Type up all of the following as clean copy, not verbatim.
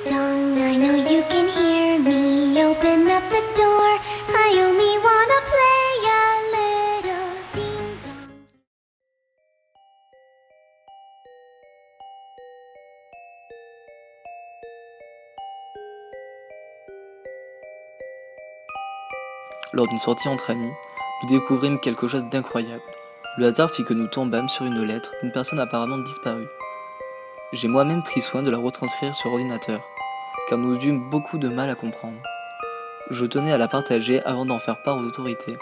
dong, I know you can hear me. Open up the door. I only wanna play a little ding dong. Lors d'une sortie entre amis, nous découvrîmes quelque chose d'incroyable. Le hasard fit que nous tombâmes sur une lettre d'une personne apparemment disparue. J'ai moi-même pris soin de la retranscrire sur ordinateur, car nous eûmes beaucoup de mal à comprendre. Je tenais à la partager avant d'en faire part aux autorités.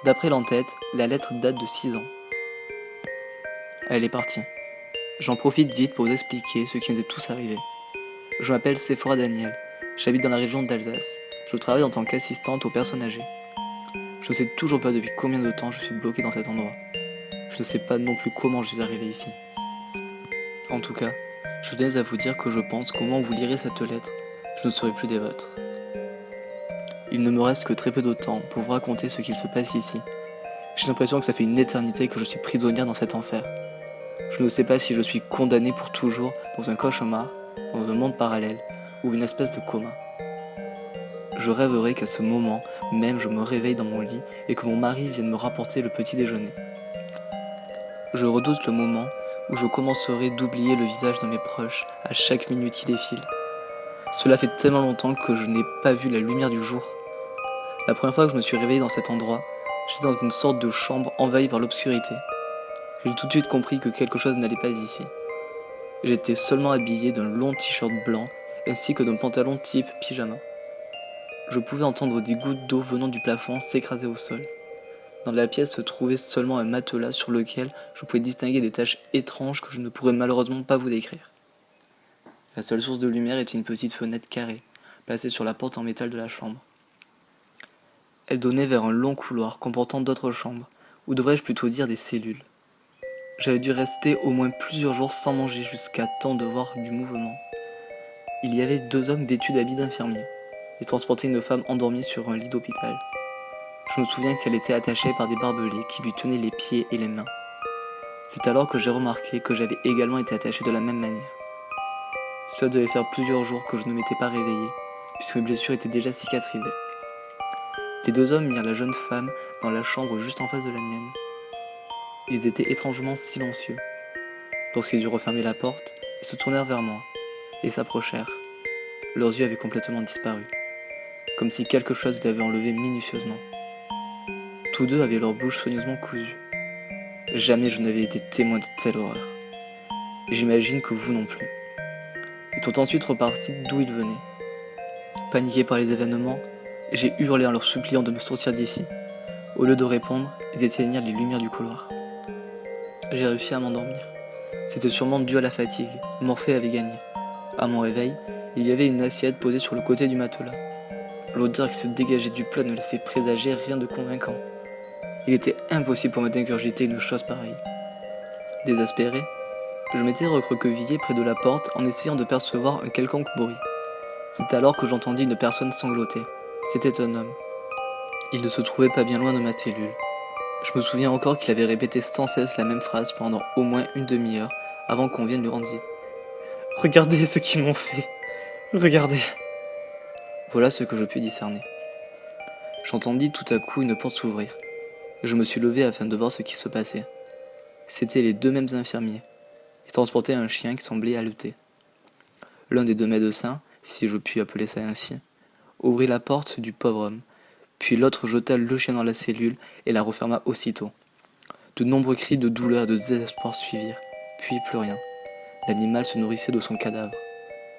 D'après l'entête, la lettre date de 6 ans. Elle est partie. J'en profite vite pour vous expliquer ce qui nous est tous arrivé. Je m'appelle Sephora Daniel, j'habite dans la région d'Alsace. Je travaille en tant qu'assistante aux personnes âgées. Je ne sais toujours pas depuis combien de temps je suis bloqué dans cet endroit. Je ne sais pas non plus comment je suis arrivé ici. En tout cas, je tenais à vous dire que je pense qu'au moment où vous lirez cette lettre, je ne serai plus des vôtres. Il ne me reste que très peu de temps pour vous raconter ce qu'il se passe ici. J'ai l'impression que ça fait une éternité que je suis prisonnière dans cet enfer. Je ne sais pas si je suis condamné pour toujours dans un cauchemar, dans un monde parallèle ou une espèce de coma. Je rêverais qu'à ce moment même je me réveille dans mon lit et que mon mari vienne me rapporter le petit déjeuner. Je redoute le moment où je commencerai d'oublier le visage de mes proches à chaque minute qui défile. Cela fait tellement longtemps que je n'ai pas vu la lumière du jour. La première fois que je me suis réveillé dans cet endroit, j'étais dans une sorte de chambre envahie par l'obscurité. J'ai tout de suite compris que quelque chose n'allait pas ici. J'étais seulement habillé d'un long t-shirt blanc ainsi que d'un pantalon type pyjama. Je pouvais entendre des gouttes d'eau venant du plafond s'écraser au sol. Dans la pièce se trouvait seulement un matelas sur lequel je pouvais distinguer des taches étranges que je ne pourrais malheureusement pas vous décrire. La seule source de lumière était une petite fenêtre carrée, placée sur la porte en métal de la chambre. Elle donnait vers un long couloir comportant d'autres chambres, ou devrais-je plutôt dire des cellules. J'avais dû rester au moins plusieurs jours sans manger jusqu'à temps de voir du mouvement. Il y avait 2 hommes vêtus d'habits d'infirmiers. Ils transportaient une femme endormie sur un lit d'hôpital. Je me souviens qu'elle était attachée par des barbelés qui lui tenaient les pieds et les mains. C'est alors que j'ai remarqué que j'avais également été attaché de la même manière. Cela devait faire plusieurs jours que je ne m'étais pas réveillé, puisque mes blessures étaient déjà cicatrisées. Les 2 hommes mirent la jeune femme dans la chambre juste en face de la mienne. Ils étaient étrangement silencieux. Lorsqu'ils eurent refermé la porte, ils se tournèrent vers moi et s'approchèrent. Leurs yeux avaient complètement disparu, comme si quelque chose les avait enlevés minutieusement. Tous 2 avaient leur bouche soigneusement cousue. Jamais je n'avais été témoin de telle horreur. Et j'imagine que vous non plus. Ils sont ensuite repartis d'où ils venaient. Paniqué par les événements, j'ai hurlé en leur suppliant de me sortir d'ici. Au lieu de répondre, ils éteignirent les lumières du couloir. J'ai réussi à m'endormir. C'était sûrement dû à la fatigue. Morphée avait gagné. À mon réveil, il y avait une assiette posée sur le côté du matelas. L'odeur qui se dégageait du plat ne laissait présager rien de convaincant. Il était impossible pour moi d'ingurgiter une chose pareille. Désespéré, je m'étais recroquevillé près de la porte en essayant de percevoir un quelconque bruit. C'est alors que j'entendis une personne sangloter. C'était un homme. Il ne se trouvait pas bien loin de ma cellule. Je me souviens encore qu'il avait répété sans cesse la même phrase pendant au moins une demi-heure avant qu'on vienne lui rendre visite. « Regardez ce qu'ils m'ont fait! Regardez !» Voilà ce que je pus discerner. J'entendis tout à coup une porte s'ouvrir. Je me suis levé afin de voir ce qui se passait. C'étaient les 2 mêmes infirmiers. Ils transportaient un chien qui semblait haleter. L'un des 2 médecins, si je puis appeler ça ainsi, ouvrit la porte du pauvre homme, puis l'autre jeta le chien dans la cellule et la referma aussitôt. De nombreux cris de douleur et de désespoir suivirent, puis plus rien. L'animal se nourrissait de son cadavre.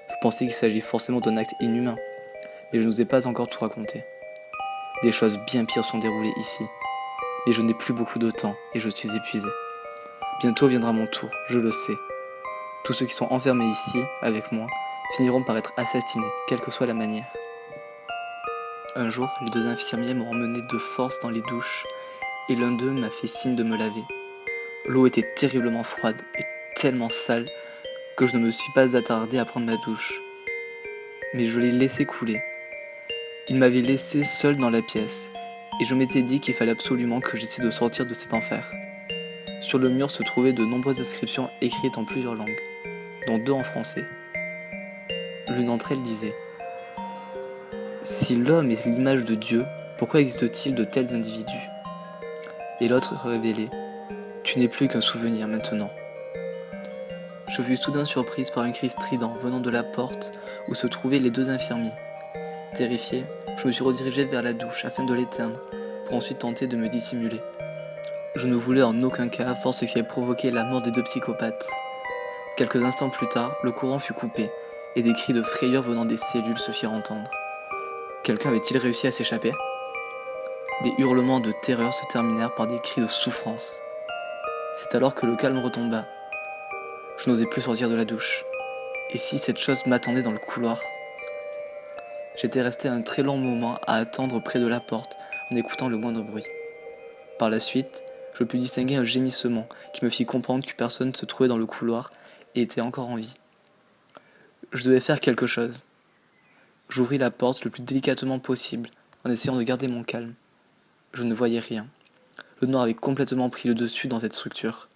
Vous pensez qu'il s'agit forcément d'un acte inhumain, mais je ne vous ai pas encore tout raconté. Des choses bien pires sont déroulées ici, mais je n'ai plus beaucoup de temps et je suis épuisé. Bientôt viendra mon tour, je le sais. Tous ceux qui sont enfermés ici, avec moi, finiront par être assassinés, quelle que soit la manière. Un jour, les 2 infirmiers m'ont emmené de force dans les douches, et l'un d'eux m'a fait signe de me laver. L'eau était terriblement froide et tellement sale que je ne me suis pas attardé à prendre ma douche. Mais je l'ai laissé couler. Il m'avait laissé seul dans la pièce, et je m'étais dit qu'il fallait absolument que j'essaie de sortir de cet enfer. Sur le mur se trouvaient de nombreuses inscriptions écrites en plusieurs langues, dont 2 en français. L'une d'entre elles disait « Si l'homme est l'image de Dieu, pourquoi existe-t-il de tels individus ?» Et l'autre révélait « Tu n'es plus qu'un souvenir maintenant. » Je fus soudain surprise par un cri strident venant de la porte où se trouvaient les deux infirmiers. Terrifié, je me suis redirigé vers la douche afin de l'éteindre, pour ensuite tenter de me dissimuler. Je ne voulais en aucun cas voir ce qui avait provoqué la mort des deux psychopathes. Quelques instants plus tard, le courant fut coupé, et des cris de frayeur venant des cellules se firent entendre. Quelqu'un avait-il réussi à s'échapper ? Des hurlements de terreur se terminèrent par des cris de souffrance. C'est alors que le calme retomba. Je n'osais plus sortir de la douche. Et si cette chose m'attendait dans le couloir ? J'étais resté un très long moment à attendre près de la porte en écoutant le moindre bruit. Par la suite, je pus distinguer un gémissement qui me fit comprendre que personne ne se trouvait dans le couloir et était encore en vie. Je devais faire quelque chose. J'ouvris la porte le plus délicatement possible en essayant de garder mon calme. Je ne voyais rien. Le noir avait complètement pris le dessus dans cette structure.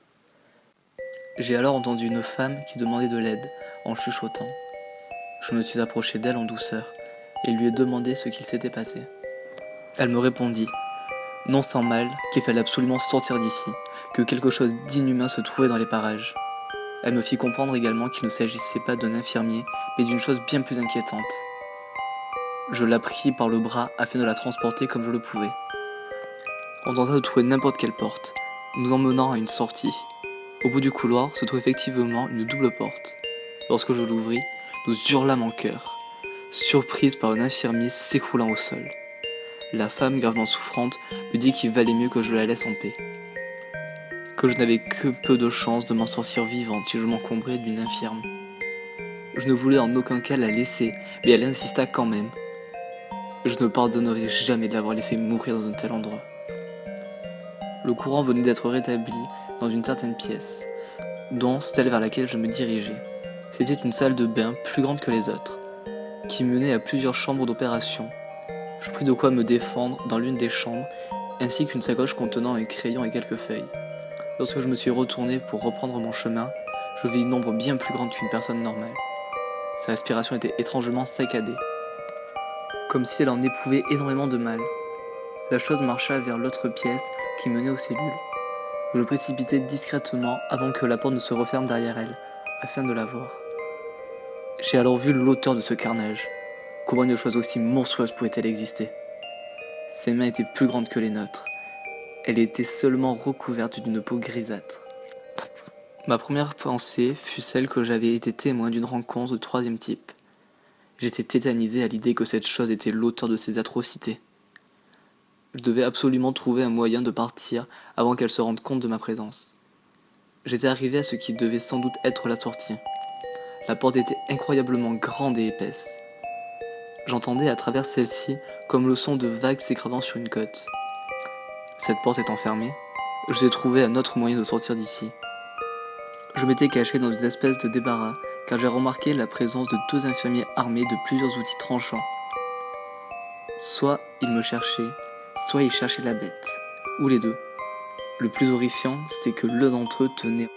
J'ai alors entendu une femme qui demandait de l'aide en chuchotant. Je me suis approché d'elle en douceur et lui ai demandé ce qu'il s'était passé. Elle me répondit, non sans mal, qu'il fallait absolument sortir d'ici, que quelque chose d'inhumain se trouvait dans les parages. Elle me fit comprendre également qu'il ne s'agissait pas d'un infirmier, mais d'une chose bien plus inquiétante. Je la pris par le bras afin de la transporter comme je le pouvais. On tenta de trouver n'importe quelle porte, nous emmenant à une sortie. Au bout du couloir se trouvait effectivement une double porte. Lorsque je l'ouvris, nous hurlâmes en chœur, surprise par un infirmier s'écroulant au sol. La femme, gravement souffrante, me dit qu'il valait mieux que je la laisse en paix. Que je n'avais que peu de chance de m'en sortir vivante si je m'encombrais d'une infirme. Je ne voulais en aucun cas la laisser, mais elle insista quand même. Je ne pardonnerai jamais de l'avoir laissée mourir dans un tel endroit. Le courant venait d'être rétabli dans une certaine pièce, dont celle vers laquelle je me dirigeais. C'était une salle de bain plus grande que les autres, qui menait à plusieurs chambres d'opération. Je pris de quoi me défendre dans l'une des chambres, ainsi qu'une sacoche contenant un crayon et quelques feuilles. Lorsque je me suis retourné pour reprendre mon chemin, je vis une ombre bien plus grande qu'une personne normale. Sa respiration était étrangement saccadée, comme si elle en éprouvait énormément de mal. La chose marcha vers l'autre pièce qui menait aux cellules. Je le précipitai discrètement avant que la porte ne se referme derrière elle, afin de la voir. J'ai alors vu l'auteur de ce carnage. Comment une chose aussi monstrueuse pouvait-elle exister ? Ses mains étaient plus grandes que les nôtres. Elle était seulement recouverte d'une peau grisâtre. Ma première pensée fut celle que j'avais été témoin d'une rencontre de troisième type. J'étais tétanisé à l'idée que cette chose était l'auteur de ces atrocités. Je devais absolument trouver un moyen de partir avant qu'elle se rende compte de ma présence. J'étais arrivé à ce qui devait sans doute être la sortie. La porte était incroyablement grande et épaisse. J'entendais à travers celle-ci comme le son de vagues s'écrasant sur une côte. Cette porte étant fermée, je devais trouver un autre moyen de sortir d'ici. Je m'étais caché dans une espèce de débarras car j'ai remarqué la présence de deux infirmiers armés de plusieurs outils tranchants. Soit ils me cherchaient, soit ils cherchaient la bête, ou les deux. Le plus horrifiant, c'est que l'un d'entre eux tenait